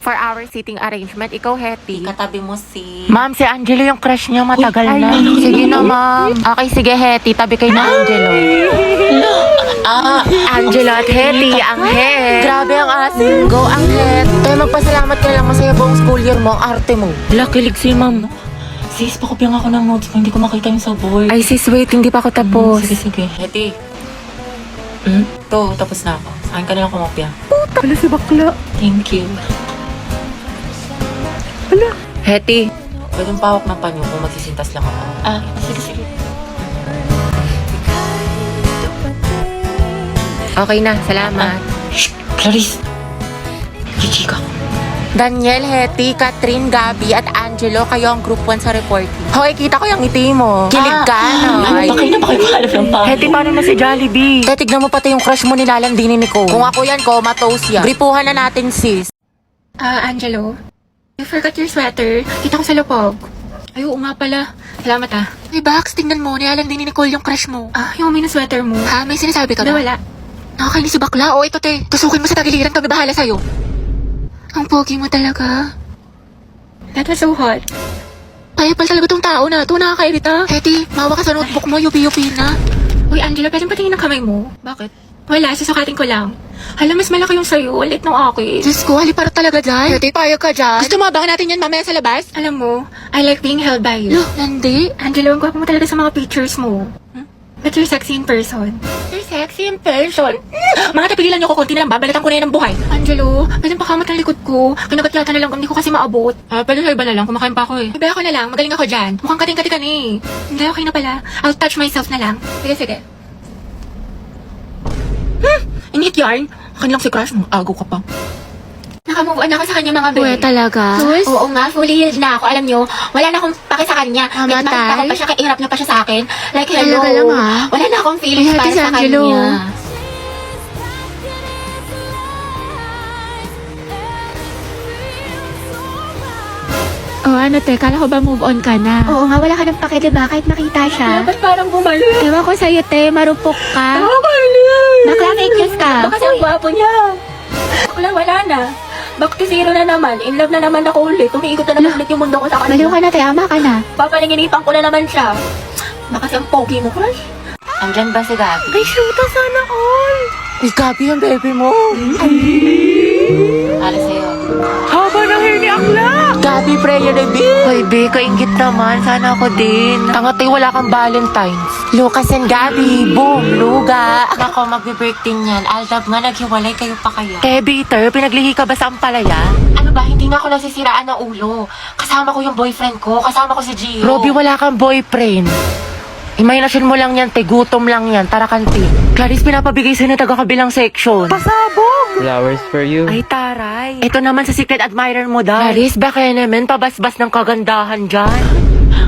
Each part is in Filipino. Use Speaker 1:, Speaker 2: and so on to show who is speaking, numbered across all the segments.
Speaker 1: For our seating arrangement, ikaw, Hetty.
Speaker 2: Katabi mo si...
Speaker 1: Ma'am, si Angelo yung crush niya matagal na. Sige na, ma'am. Okay, sige, Hetty. Tabi kayo na, Angelo. Angelo at Hetty, ang het. Grabe ang asin. Go, ang het. Kaya magpasalamat ka lang masaya buong school year mo, ang arte mo. Kilig si ma'am.
Speaker 2: Sis, pakopya nga ako ng notes ko. Hindi ko makita yung sa board.
Speaker 1: Ay, sis, wait. Hindi pa ako tapos.
Speaker 2: Sige. Heti. Tapos na ako. Sa akin ka na lang kumopya.
Speaker 1: Wala si bakla.
Speaker 2: Thank you.
Speaker 1: Hetty.
Speaker 2: Pwedeng pawak ng panyo kung magsisintas lang ako. Sige.
Speaker 1: Okay na, salamat.
Speaker 2: Shh! Clarice! Chichika.
Speaker 1: Daniel, Hetty, Catherine, Gabby, at Angelo, kayo ang group 1 sa reporting. Hoy, kita ko yung ngiti mo. Kilig ka, no?
Speaker 2: Ano ba kayo na ba kayo mahalap ng panyo?
Speaker 1: Hetty, paano na si Jollibee? Tignan mo pati yung crush mo nilalandinin ni Nicole. Kung ako yan, comatose yan. Gripuhan na natin, sis.
Speaker 3: Angelo, you forgot your sweater. Kita ko sa lupog. Ay, oo nga pala. Salamat
Speaker 1: Hey, Bax, tingnan mo. Nilalandinin ni Nicole yung crush mo.
Speaker 3: Yung may na sweater mo.
Speaker 1: Ha? May sinasabi ka
Speaker 3: Hindi,
Speaker 1: ba?
Speaker 3: wala.
Speaker 1: Nakakainis si bakla. O, ito, te. Tusukin mo sa tagiliran. Kami bahala sa'yo.
Speaker 3: Ang pogi mo talaga. That was so hot.
Speaker 1: Kaya pala talaga tong tao na ito. Nakakairita. Hetty, mawa ka sa notebook mo. Yupi-yupi na.
Speaker 3: Uy, Angelo, pwedeng patingin ng kamay mo?
Speaker 1: Bakit?
Speaker 3: Wala, susukatin ko lang. Hala, mas malaki yung sa'yo. Ulit ng akin.
Speaker 1: Diyos ko, halipara talaga dyan. Hetty, payag ka dyan. Gusto mo abangan natin yan mamaya sa labas?
Speaker 3: Alam mo, I like being held by you.
Speaker 1: Lo, Nandi.
Speaker 3: Angelo, ang gwapo mo talaga sa mga pictures mo. But you're sexy in person.
Speaker 1: You're sexy in person. Mga tapigilan niyo ko, konti na lang. Babalitan ko na yan ng buhay.
Speaker 3: Angelo, pwedeng pakamot ng likod ko. Kinagat yata na lang, hindi ko kasi maabot.
Speaker 1: Pwede sa iba na lang. Kumakain pa ako eh.
Speaker 3: Iba ako na lang, magaling ako dyan. Mukhang kating-kati ka na eh. Hindi, okay na pala. I'll touch myself na lang. Sige.
Speaker 1: Init yarn. Akin lang si crush mo. Agaw ka pa.
Speaker 3: Nakamove on ako sa kanya mga bebe.
Speaker 1: talaga?
Speaker 3: Sus? Oo nga, fully healed na ako. Alam nyo, wala na akong pake sa kanya.
Speaker 1: Mamatay?
Speaker 3: Nakita ko pa siya, kairap niya pa siya sa akin. Like, hello.
Speaker 1: Talaga lang, ha?
Speaker 3: Wala na akong feelings
Speaker 1: Ay,
Speaker 3: para
Speaker 1: Ate
Speaker 3: sa
Speaker 1: Angelo.
Speaker 3: kanya.
Speaker 4: Ano te, kala ko ba move on ka na?
Speaker 3: Oo nga, wala ka ng pake, diba? Kahit nakita siya.
Speaker 1: Ba't parang bumalik?
Speaker 4: Ewan ko sa'yo te, marupok ka.
Speaker 1: Nakakainis.
Speaker 4: Bakla fake news ka.
Speaker 3: Kasi ang gwapo niya. Wala na. Back to zero na naman. In love na naman ako ulit. Umiikot na naman ulit yung mundo ko sa kanya.
Speaker 4: Baliw ka na te, ama ka na.
Speaker 3: Papalinginipan ko na naman siya. Baka siyang pogi mo, crush.
Speaker 2: Andyan ba si Gabby?
Speaker 1: Ay, shoota sana all. Ay, Gabi yung baby mo.
Speaker 2: Para sa'yo.
Speaker 1: Haba ng hair ni Akla. Gabi, prayer na B. Hoy, B, kaingit naman. Sana ako din. Tangatay, wala kang Valentine's. Lucas and Gabi, boom, luga.
Speaker 2: Nako, magbe-birthday niyan. Aldab nga, naghiwalay kayo pa kaya.
Speaker 1: Bitter, pinaglihi ka ba sa ampalaya?
Speaker 2: Ano ba, hindi nga ako nasisiraan ng ulo. Kasama ko yung boyfriend ko. Kasama ko si Gio.
Speaker 1: Robby, wala kang boyfriend. Imahinasyon mo lang yan, te. Gutom lang yan. Tara, kanti. Clarice, pinapabigay sa'yo na taga-kabilang section. Pasabog!
Speaker 5: Flowers for you.
Speaker 1: Ay, taray. Ito naman sa secret admirer mo, daw. Clarice, baka naman pabasbas ng kagandahan dyan.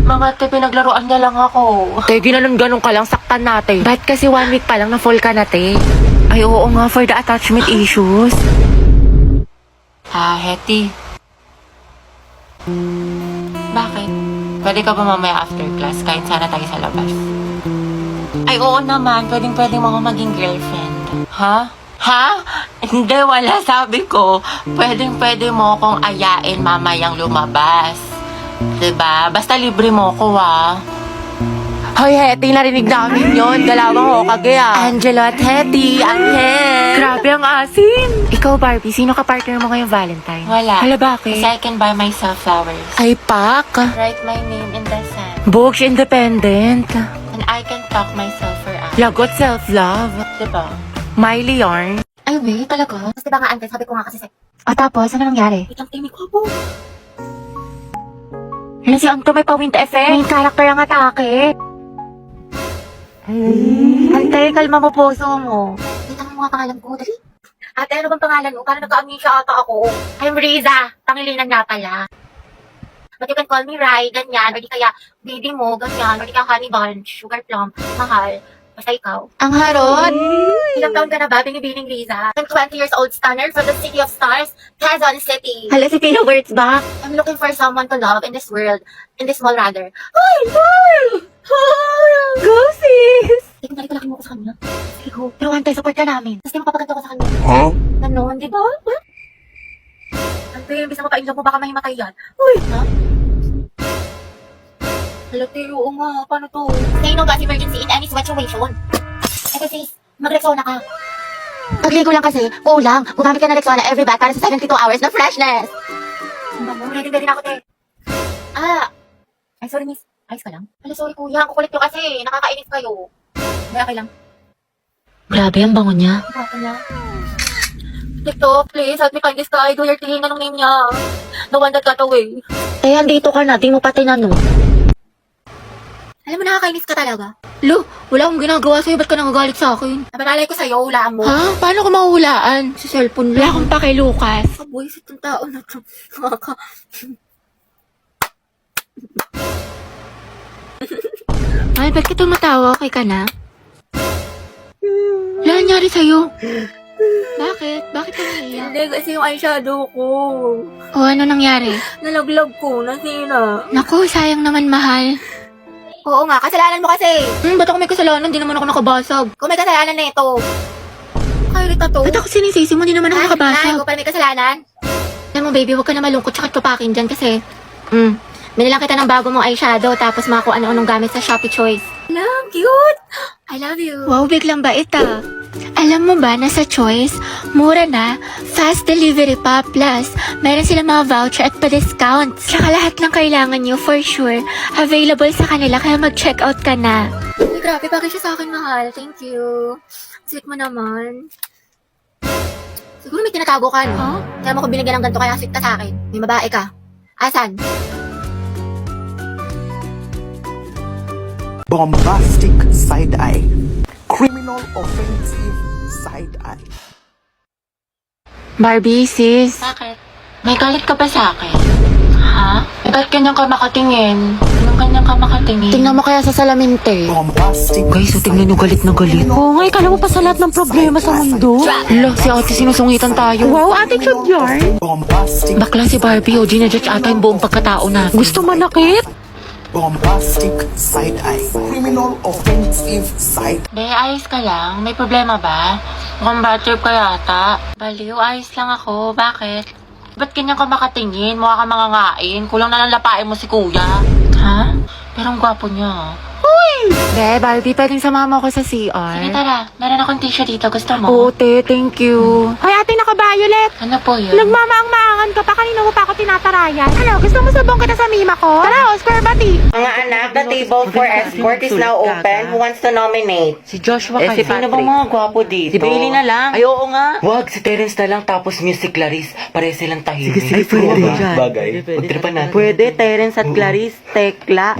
Speaker 2: Mga te, pinaglaruan niya lang ako.
Speaker 1: Te, ganun ka lang, saktan natin. Ba't kasi 1 week pa lang na full ka na, te? Ay, oo nga, for the attachment issues.
Speaker 2: Hetty. Bakit? Pwede ka ba mamaya after class? Kain sana tayo sa labas. Ay, oo naman. Pwede mo ako maging girlfriend. Ha? Hindi, wala. Sabi ko, pwede mo akong ayain mamayang lumabas. Diba? Basta libre mo ko,
Speaker 1: Hoy, Hetty, narinig namin yon. Galawang ho kagaya. Angelo at Hetty, ang het. Grabe ang asin. Ikaw, Barbie, sino ka partner mo ngayong Valentine?
Speaker 2: Wala.
Speaker 1: Hala, bakit?
Speaker 2: Kasi I can buy myself flowers.
Speaker 1: Ay, pak.
Speaker 2: Write my name in the sand.
Speaker 1: Books independent.
Speaker 2: And I can talk myself for hours.
Speaker 1: Lagot self-love.
Speaker 2: Diba?
Speaker 1: Miley yarn.
Speaker 3: Ay, wait, talaga? Kasi diba nga, Ante, sabi ko nga kasi
Speaker 4: Tapos, ano nangyari?
Speaker 3: Itang timik ko po.
Speaker 1: Hala, si Anto may pa-wind effect.
Speaker 4: Main character ang atake.
Speaker 1: Antay, kalma mo puso mo.
Speaker 3: Kita mo mga pangalan ko, dali. Ate, ano bang pangalan mo? Parang nagka-amnesia ata ako. I'm Riza. Pangilinan nga pala. But you can call me Rai, ganyan. Or di kaya baby mo, ganyan. Or di kaya honey bunch, sugar plum, mahal. Basta ikaw.
Speaker 4: Ang harot.
Speaker 3: Ilang taon ka na ba, binibining Riza? I'm 20 years old stunner from the city of stars, Quezon City.
Speaker 4: Hala si Pino Words ba?
Speaker 3: I'm looking for someone to love in this world, in this small rather. Ay, girl!
Speaker 4: Go sis!
Speaker 3: Hindi ko nalito laki mo ko sa kanya.
Speaker 4: Sige go. Pero Antay, support ka namin.
Speaker 3: Tapos di mapapaganda ko sa kanya.
Speaker 5: Huh?
Speaker 3: Ganon, di ba? Ante, imbis na mapainlove mo, baka mahimatay yan. Uy, ha? Hala, Teo, oo nga. Paano to? Say no gas emergency in any situation. Eto sis, mag-Rexona ka. Pagligo lang kasi, kulang. Gumamit ka ng Rexona every bath para sa 72 hours na freshness. Ready na ako, te. Ay, sorry miss. Ayos ka lang? Hala, sorry kuya. Ang kukulit nyo kasi. Nakakainis kayo. May okay lang.
Speaker 2: Grabe, ang bango niya.
Speaker 3: Baka niya. TikTok, please, help me find this guy. Do your thing. Anong name niya? The one that got away.
Speaker 2: Eh, andito ka na. Di mo pa tinanong.
Speaker 3: Alam mo, nakakainis ka talaga.
Speaker 4: Lo, wala akong ginagawa sa'yo. Ba't ka nangagalit sa akin?
Speaker 3: Nabalalay ko sa'yo, hulaan mo.
Speaker 4: Ha? Paano ko mahuhulaan? Sa cellphone lang. Wala akong pake, Lucas.
Speaker 3: Kabuisit ng tao na to.
Speaker 4: Ay, ba't ka tumatawa? Okay ka na? Wala nangyari sa'yo. Bakit? Bakit ka naiiyak?
Speaker 3: Hindi, kasi yung eyeshadow ko.
Speaker 4: O ano nangyari?
Speaker 3: Nalaglag ko, nasira.
Speaker 4: Naku, sayang naman mahal.
Speaker 3: Oo nga, kasalanan mo kasi.
Speaker 4: Ba't ako may kasalanan? Di naman ako nakabasag.
Speaker 3: Kung may kasalanan na ito. Kairita to.
Speaker 4: Ba't ako sinisisi mo? Di naman ako
Speaker 3: Ay,
Speaker 4: nakabasag.
Speaker 3: ikaw pala may kasalanan.
Speaker 4: Alam mo, baby, huwag ka na malungkot tsaka tupakin dyan kasi, binilang kita ng bago mong eyeshadow tapos mga kung ano-anong gamit sa Shopee Choice.
Speaker 3: Alam, cute. I love you.
Speaker 4: Wow, biglang bait ah. Alam mo ba na sa Choice, mura na, fast delivery pa, plus meron silang mga voucher at pa-discounts. Tsaka lahat ng kailangan nyo, for sure, available sa kanila kaya mag-check out ka na.
Speaker 3: Ay, grabe, bagay siya sa akin, mahal. Thank you. Sweet mo naman. Siguro may tinatago ka, no? Kaya mo ko binigyan ng ganito kaya sweet ka sa akin. May babae ka. Asan?
Speaker 5: Bombastic side eye. Criminal offensive side eye.
Speaker 1: Barbie, sis.
Speaker 2: Bakit? May galit ka ba sa akin? Ha? Eh, ba't ganyan ka makatingin? Anong ganyan ka makatingin?
Speaker 1: Tingnan mo kaya sa salamin, te.
Speaker 5: Bombastic.
Speaker 1: Guys, tingnan nyo galit na galit. Oo nga, ikala mo pa sa lahat ng problema sa mundo. Hala, si ate sinusungitan tayo. Wow, attitude yarn.
Speaker 5: Bombastic.
Speaker 1: Bakla si Barbie, o ginajudge ata yung buong pagkatao natin. Gusto manakit?
Speaker 5: Bombastic side eye. Criminal offensive side.
Speaker 2: Be, ayos ka lang? May problema ba? Mukhang bad trip ka yata. Baliw, ayos lang ako. Bakit? Ba't ganyan ka makatingin? Mukha ka mangangain. Kulang na lang lapain mo si kuya. Ha? Pero ang gwapo niya.
Speaker 1: Be, Barbie, pwedeng sumama ako sa CR.
Speaker 2: Sige, tara. Meron akong tissue dito. Gusto mo?
Speaker 1: Oo, te, thank you. Ay, ate, naka-violet.
Speaker 2: Ano po yun?
Speaker 1: Nagmamaang-maangan ka pa, kanina mo pa ako tinatarayan. Ano, gusto mo sabong kita sa mima ko? Tara, Oscar, bati.
Speaker 2: Mga anak, the table for escort is now open. Who wants to nominate?
Speaker 6: Si Joshua
Speaker 2: Si
Speaker 6: kaya.
Speaker 2: sino bang mga gwapo dito?
Speaker 6: Si Bailey na lang.
Speaker 2: Ay, oo nga.
Speaker 6: Wag, si Terence na lang tapos music Clarice. Pare silang tahimik.
Speaker 5: Sige, pwede dyan.
Speaker 6: Bagay. Magtripan natin.
Speaker 2: Pwede, Terence at Clarice, Tekla.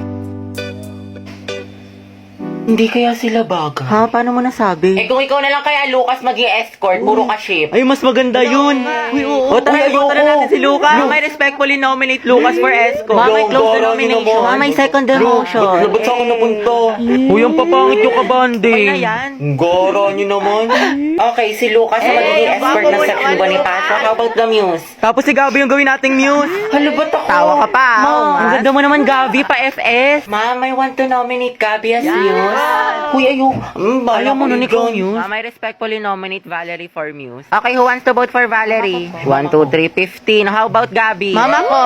Speaker 6: Hindi kaya sila bagay.
Speaker 2: Ha? Paano mo nasabi? Eh kung ikaw na lang kaya, Lucas, mag-i-escort. Puro ka ship.
Speaker 6: Ay, mas maganda yun. Uy, oo.
Speaker 2: Tara, iboto na natin si Lucas. May respectfully nominate Lucas for escort. May close the nomination. May second demotion.
Speaker 6: Ba't sa ako napunta? Uy, ang papangit yung kabanding.
Speaker 2: Okay na yan.
Speaker 6: Goro nyo naman.
Speaker 2: Okay, si Lucas ang magiging escort ng Section Bonifacio. How about the Muse?
Speaker 6: Tapos si Gabi yung gawin nating muse.
Speaker 2: Halo, ba't ako?
Speaker 6: Tawa ka pa.
Speaker 2: Ang ganda mo naman, Gabi, pa FS. Ma'am, I want to nominate Gabi as Muse. Uy,
Speaker 6: Ayaw mo nun ikaw muse.
Speaker 2: Ma'am, I respectfully nominate Valerie for Muse. Okay, who wants to vote for Valerie? 1, 2, 3, 15. How about Gabi? Mama ko!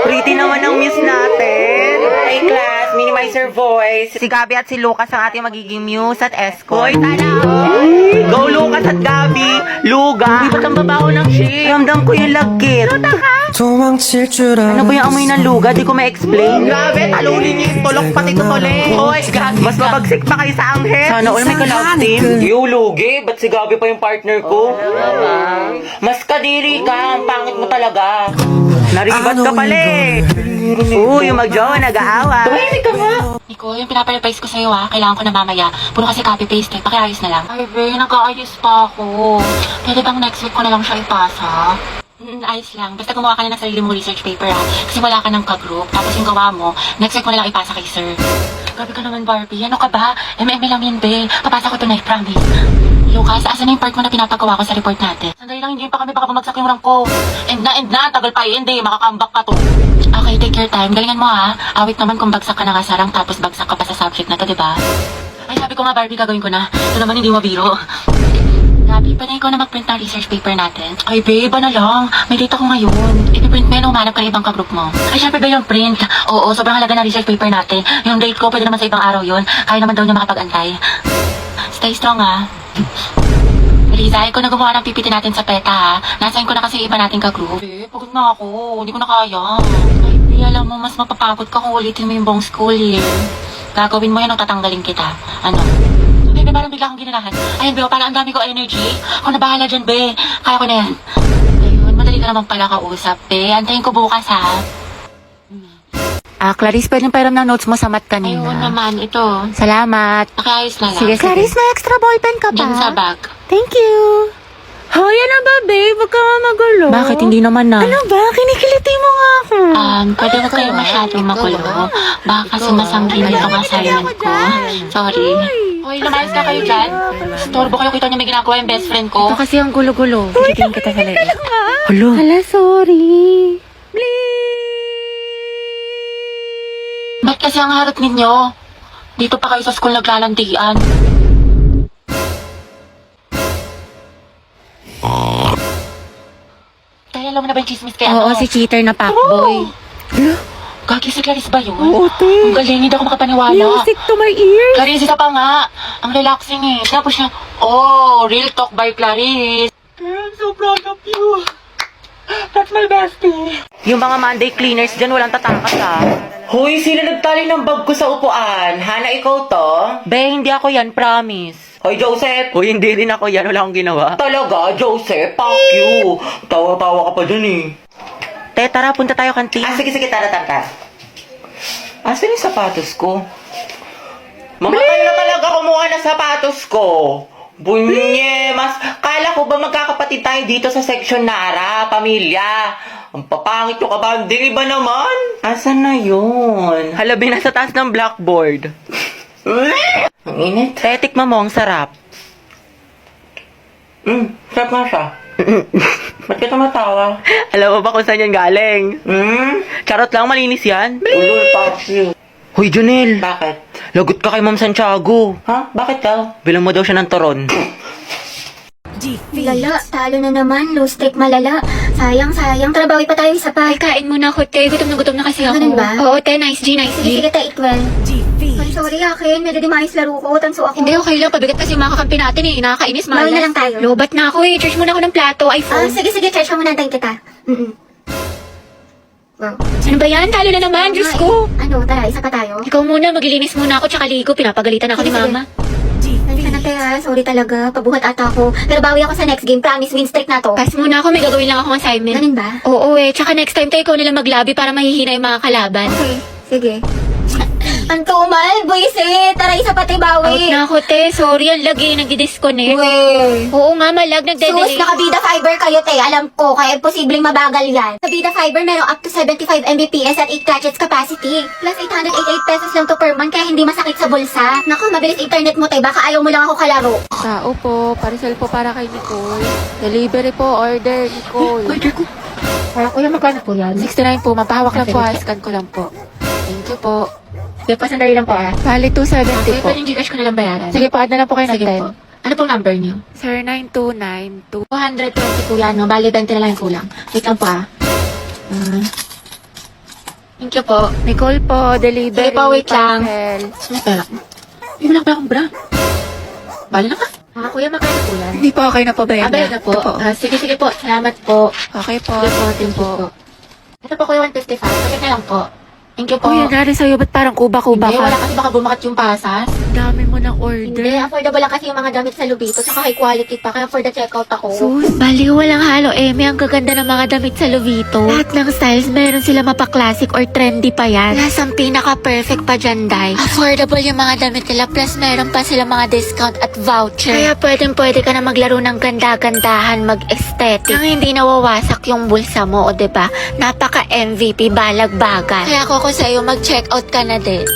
Speaker 6: Pretty naman ang muse natin.
Speaker 2: Hey class, minimize your voice. Si Gabi at si Lucas ang ating magiging Muse at escort.
Speaker 6: Hoy, tala! Go Lucas at Gabi! Luga!
Speaker 2: Uy, ba't ang babaho ng shit?
Speaker 6: Ramdam ko yung lagkit.
Speaker 5: 도망칠 줄
Speaker 2: Ano ba yung amoy ng luga? Di ko ma-explain.
Speaker 6: Grabe, talunin niyo yung tulok pati ko tuli. Hoy, mas mabagsik pa kayo sa anghel.
Speaker 2: Sana all may ka-love team.
Speaker 6: Yo, Lugi, ba't si Gabi pa yung partner ko?
Speaker 2: Mas kadiri ka, ang pangit mo talaga.
Speaker 6: Naribat ka pala eh. Uy, yung mag-jowa, nag-aawa.
Speaker 2: Tumahimik ka nga. Nico, yung pinaparapise ko sa'yo kailangan ko na mamaya. Puro kasi copy-paste pakiayos na lang. Ay, be, nag-aayos pa ako. Pwede bang next week ko na lang siya ipasa? Ayos lang. Basta gumawa ka na ng sarili mong research paper Kasi wala ka ng ka-group. Tapos yung gawa mo, next week mo na lang ipasa kay sir. Grabe ka naman, Barbie. Ano ka ba? MM lang yun, be. Papasa ko tonight, promise. Lucas, asan na yung part mo na pinapagawa ko sa report natin? Sandali lang, hindi pa kami baka bumagsak yung rank ko. End na. Tagal pa hindi. Makakambak pa to. Okay, take your time. Galingan mo Awit naman kung bagsak ka na nga sa rank tapos bagsak ka pa sa subject na to, diba? Ay, sabi ko nga, Barbie, gagawin ko na. Ito naman hindi mo biro. Happy, pwede ikaw na mag-print ng research paper natin? Ay, babe, ano lang? May date ako ngayon. I-print mo yun, umanap ka ng ibang ka-group mo. Ay, syempre ba yung print? Oo, sobrang halaga ng research paper natin. Yung date ko, pwede naman sa ibang araw yun. Kaya naman daw niya makapag-antay. Stay strong, ha? Riza, ikaw na gumawa ng PPT natin sa PETA, ha? Nasayin ko na kasi iba nating ka-group. Babe, pagod na ako. Hindi ko na kaya. Ay, alam mo, mas mapapagod ka kung ulitin mo yung buong school year. Gagawin mo yan o tatanggalin kita. Ano? Babe, parang bigla akong ginanahan. Ayun, Beo, parang ang dami ko energy. Ako na bahala dyan, Be. Kaya ko na yan. Ayun, madali ka naman pala kausap, Be. Antayin ko bukas, ha?
Speaker 1: Clarice, pwedeng pairam ng notes mo sa mat kanina.
Speaker 2: Ayun naman, ito.
Speaker 1: Salamat.
Speaker 2: Pakiayos na lang.
Speaker 1: Sige, Clarice, may extra ballpen ka pa?
Speaker 2: Diyan sa bag.
Speaker 1: Thank you. Hoy, ano ba, babe? Huwag ka magulo. Bakit? Hindi naman na. Ano ba? Kinikiliti mo nga ako.
Speaker 2: Pwede ba kayo masyadong magulo? Baka kasi masangkin itong assignment ko. Sorry. Hoy, lumayas ka kayo dyan. Storbo kayo, kita niyo may ginagawa yung best friend ko.
Speaker 1: Ito kasi ang gulo-gulo. Titingin kita sa leeg. Hulo. Hala, sorry.
Speaker 2: Ba't kasi ang harap ninyo? Dito pa kayo sa school naglalandian. Kaya alam mo na ba yung chismis kaya
Speaker 1: Oo, si cheater na fuckboy.
Speaker 2: Gagi si Clarice ba yun?
Speaker 1: Oo, te.
Speaker 2: Ang galing, hindi ako makapaniwala.
Speaker 1: Music to my ears.
Speaker 2: Clarice, isa pa nga. Ang relaxing eh. Tapos siya, oh, real talk by Clarice. I'm so proud of you. That's my bestie.
Speaker 1: Yung mga Monday cleaners dyan, walang tatakas ah.
Speaker 6: Hoy, sino nagtali ng bag ko sa upuan? Hana, ikaw to?
Speaker 1: Be, hindi ako yan, promise.
Speaker 6: Hoy, Joseph!
Speaker 1: Hoy, hindi rin ako yan. Wala akong ginawa.
Speaker 6: Talaga, Joseph? Fuck you! Tawa-tawa ka pa dun eh.
Speaker 1: Te, tara, punta tayo kantin.
Speaker 6: Sige, tara. Asan yung sapatos ko? Mamatay na talaga kumuha ng sapatos ko. Bunye, mas kala ko ba magkakapatid tayo dito sa section Nara, pamilya? Ang papangit yung kabanding, iba naman. Asan na yun?
Speaker 1: Halabi, nasa taas ng blackboard.
Speaker 6: Ang init.
Speaker 1: Te, tikman mo, ang sarap.
Speaker 6: Sarap nga siya. Ba't ka tumatawa?
Speaker 1: Alam mo ba kung saan yan galing? Charot lang, malinis yan.
Speaker 6: Ulul, fuck you.
Speaker 1: Hoy, Junel.
Speaker 6: Bakit?
Speaker 1: Lagot ka kay Ma'am Santiago.
Speaker 6: Ha? Bakit ka?
Speaker 1: Bilang mo daw siya ng toron.
Speaker 4: Lala, talo na naman. Low stake malala. Sayang. Trabawi pa tayo isa pa.
Speaker 2: Ay, kain muna ako, te. Gutom na kasi ako.
Speaker 4: Ganun ba?
Speaker 2: Oo, te. Nice G.
Speaker 4: Sige, ta, equal. Ay, sorry akin. Medyo di maayos laro ko. Tanso ako.
Speaker 2: Hindi, okay lang. Pabigat kasi yung mga kakampi natin eh. Nakakainis, malas.
Speaker 4: Bawal na lang tayo.
Speaker 2: Lobat na ako eh. Charge muna ako ng plato. iPhone.
Speaker 4: Sige, charge mo muna tayo kita. Wow.
Speaker 2: Ano ba yan? Talo na naman. Diyos ko.
Speaker 4: Ano, tara, isa pa tayo.
Speaker 2: Ikaw muna. Maglilinis muna ako tsaka ligo. Pinapagalitan ako ni
Speaker 4: Sige.
Speaker 2: mama.
Speaker 4: Sana tayo, sorry talaga. Pabuhat ata ako. Pero bawi ako sa next game. Promise, win streak na to.
Speaker 2: Pass muna ako. May gagawin lang akong assignment.
Speaker 4: Ganun ba?
Speaker 2: Oo eh. Tsaka next time tayo ikaw nila maglabi para mahihina yung mga kalaban.
Speaker 4: Okay, sige. Antumal, buisit. Tara, isa pa tayo
Speaker 2: Out
Speaker 4: bawi.
Speaker 2: na ako, te. Sorry, ang lagi. Nagdi-disconnect.
Speaker 4: Uwe.
Speaker 2: Oo nga, malag.
Speaker 4: Sus,
Speaker 2: Nagde-delay.
Speaker 4: naka-Bida Fiber kayo, te. Alam ko, kaya posibleng mabagal yan. Sa Bida Fiber, meron up to 75 Mbps at 8 gadgets capacity. Plus 888 pesos lang to per month, kaya hindi masakit sa bulsa. Naku, mabilis internet mo, te. Baka ayaw mo lang ako kalaro.
Speaker 1: Tao po, parcel po para kay Nicole. Delivery po, order, Nicole.
Speaker 2: Order ko. Kuya, magkano po yan?
Speaker 1: 69 po, mapahawak lang po, scan ko lang po. Thank you po.
Speaker 2: Sige po, sandali lang po ah.
Speaker 1: Bali, 270
Speaker 2: Okay,
Speaker 1: po.
Speaker 2: pwedeng Gcash ko na lang bayaran.
Speaker 1: Sige po, add na lang po kayo ng
Speaker 2: Sige po.
Speaker 1: 10.
Speaker 2: Ano pong number niyo?
Speaker 1: Sir, 9292.
Speaker 2: 220 kuya, no? Bali, 20 na lang yung kulang. Wait lang po ah. Thank you po.
Speaker 1: Nicole po, delivery.
Speaker 2: Sige po, wait lang.
Speaker 1: parcel.
Speaker 2: May pera ko. Hindi mo lang pala akong bra. Bali na ka. Kuya, magkano po yan?
Speaker 1: Hindi po, okay na po ba yan?
Speaker 2: Bayad na po.
Speaker 1: Ito po.
Speaker 2: Sige po. Salamat po.
Speaker 1: Okay po.
Speaker 2: Sige po, thank you po. Ito po kuya, 155. Bakit na lang po? Thank you po.
Speaker 1: Uy, ang nangyari sa'yo, ba't parang kuba-kuba
Speaker 2: Hindi,
Speaker 1: ka?
Speaker 2: wala kasi baka bumakat yung pasas.
Speaker 1: Dami mo ng
Speaker 4: Hindi,
Speaker 1: order.
Speaker 4: affordable lang kasi yung mga gamit sa Lubito. Saka high quality pa, kaya for the checkout ako.
Speaker 1: Sus,
Speaker 4: Baliw, walang halo, Eme. Ang gaganda ng mga damit sa Lovito. Lahat ng styles, meron sila mapa-classic or trendy pa yan. Plus, ang pinaka-perfect pa dyan, Day. Affordable yung mga damit nila, plus meron pa sila mga discount at voucher. Kaya pwede ka na maglaro ng ganda-gandahan, mag-aesthetic. Nang hindi nawawasak yung bulsa mo, o diba? Napaka-MVP, balag-bagan. Kaya ako sa'yo, mag-checkout ka na din.